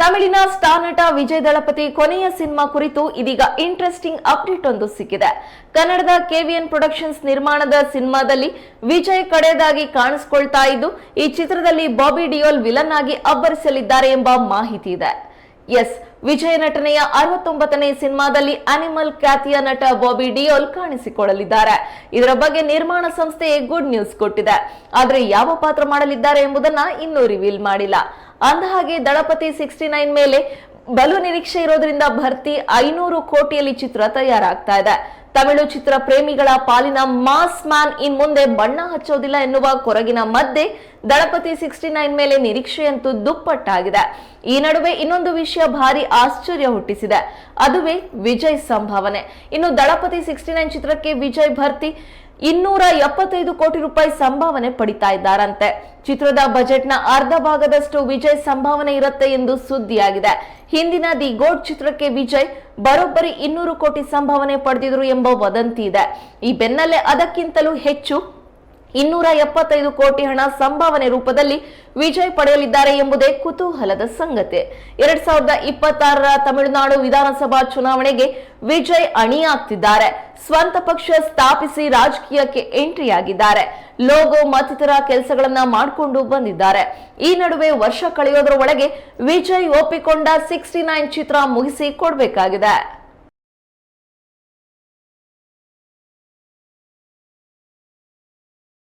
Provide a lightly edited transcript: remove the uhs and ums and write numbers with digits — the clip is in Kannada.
ತಮಿಳಿನ ಸ್ಟಾರ್ ನಟ ವಿಜಯ್ ದಳಪತಿ ಕೊನೆಯ ಸಿನಿಮಾ ಕುರಿತು ಇದೀಗ ಇಂಟ್ರೆಸ್ಟಿಂಗ್ ಅಪ್ಡೇಟ್ ಒಂದು ಸಿಕ್ಕಿದೆ. ಕನ್ನಡದ ಕೆವಿಎನ್ ಪ್ರೊಡಕ್ಷನ್ಸ್ ನಿರ್ಮಾಣದ ಸಿನಿಮಾದಲ್ಲಿ ವಿಜಯ್ ಕಡೆಯದಾಗಿ ಕಾಣಿಸಿಕೊಳ್ತಾ ಇದ್ದು, ಈ ಚಿತ್ರದಲ್ಲಿ ಬಾಬಿ ಡಿಯೋಲ್ ವಿಲನ್ ಆಗಿ ಅಬ್ಬರಿಸಲಿದ್ದಾರೆ ಎಂಬ ಮಾಹಿತಿ ಇದೆ. ಎಸ್, ವಿಜಯ್ ನಟನೆಯ 69ನೇ ಸಿನಿಮಾದಲ್ಲಿ ಅನಿಮಲ್ ಖ್ಯಾತಿಯ ನಟ ಬಾಬಿ ಡಿಯೋಲ್ ಕಾಣಿಸಿಕೊಳ್ಳಲಿದ್ದಾರೆ. ಇದರ ಬಗ್ಗೆ ನಿರ್ಮಾಣ ಸಂಸ್ಥೆ ಗುಡ್ ನ್ಯೂಸ್ ಕೊಟ್ಟಿದೆ. ಆದರೆ ಯಾವ ಪಾತ್ರ ಮಾಡಲಿದ್ದಾರೆ ಎಂಬುದನ್ನ ಇನ್ನೂ ರಿವೀಲ್ ಮಾಡಿಲ್ಲ. ಅಂದಹಾಗೆ ದಳಪತಿ 69 ಮೇಲೆ ಬಲು ನಿರೀಕ್ಷೆ ಇರೋದ್ರಿಂದ ಭರ್ತಿ 500 ಕೋಟಿಯಲ್ಲಿ ಚಿತ್ರ ತಯಾರಾಗ್ತಾ ಇದೆ. ತಮಿಳು ಚಿತ್ರ ಪ್ರೇಮಿಗಳ ಪಾಲಿನ ಮಾಸ್ ಮ್ಯಾನ್ ಇನ್ ಮುಂದೆ ಬಣ್ಣ ಹಚ್ಚೋದಿಲ್ಲ ಎನ್ನುವ ಕೊರಗಿನ ಮಧ್ಯೆ ದಳಪತಿ 69 ಮೇಲೆ ನಿರೀಕ್ಷೆಯಂತೂ ದುಪ್ಪಟ್ಟಾಗಿದೆ. ಈ ನಡುವೆ ಇನ್ನೊಂದು ವಿಷಯ ಭಾರಿ ಆಶ್ಚರ್ಯ ಹುಟ್ಟಿಸಿದೆ. ಅದುವೇ ವಿಜಯ್ ಸಂಭಾವನೆ. ಇನ್ನು ದಳಪತಿ 69 ಚಿತ್ರಕ್ಕೆ ವಿಜಯ್ ಭರ್ತಿ 275 ಕೋಟಿ ರೂಪಾಯಿ ಸಂಭಾವನೆ ಪಡಿತಾ ಇದ್ದಾರಂತೆ. ಚಿತ್ರದ ಬಜೆಟ್ನ ಅರ್ಧ ಭಾಗದಷ್ಟು ವಿಜಯ್ ಸಂಭಾವನೆ ಇರುತ್ತೆ ಎಂದು ಸುದ್ದಿಯಾಗಿದೆ. ಹಿಂದಿನ ದಿ ಗೋಡ್ ಚಿತ್ರಕ್ಕೆ ವಿಜಯ್ ಬರೋಬ್ಬರಿ 200 ಕೋಟಿ ಸಂಭಾವನೆ ಪಡೆದಿದ್ರು ಎಂಬ ವದಂತಿ ಇದೆ. ಈ ಬೆನ್ನಲ್ಲೇ ಅದಕ್ಕಿಂತಲೂ ಹೆಚ್ಚು 275 ಕೋಟಿ ಹಣ ಸಂಭಾವನೆ ರೂಪದಲ್ಲಿ ವಿಜಯ್ ಪಡೆಯಲಿದ್ದಾರೆ ಎಂಬುದೇ ಕುತೂಹಲದ ಸಂಗತಿ. 2026ರ ತಮಿಳುನಾಡು ವಿಧಾನಸಭಾ ಚುನಾವಣೆಗೆ ವಿಜಯ್ ಅಣಿಯಾಗ್ತಿದ್ದಾರೆ. ಸ್ವಂತ ಪಕ್ಷ ಸ್ಥಾಪಿಸಿ ರಾಜಕೀಯಕ್ಕೆ ಎಂಟ್ರಿ ಆಗಿದ್ದಾರೆ. ಲೋಗೋ ಮತ್ತಿತರ ಕೆಲಸಗಳನ್ನ ಮಾಡಿಕೊಂಡು ಬಂದಿದ್ದಾರೆ. ಈ ನಡುವೆ ವರ್ಷ ಕಳೆಯೋದ್ರ ಒಳಗೆ ವಿಜಯ್ ಒಪ್ಪಿಕೊಂಡ 69 ಚಿತ್ರ ಮುಗಿಸಿ ಕೊಡಬೇಕಾಗಿದೆ.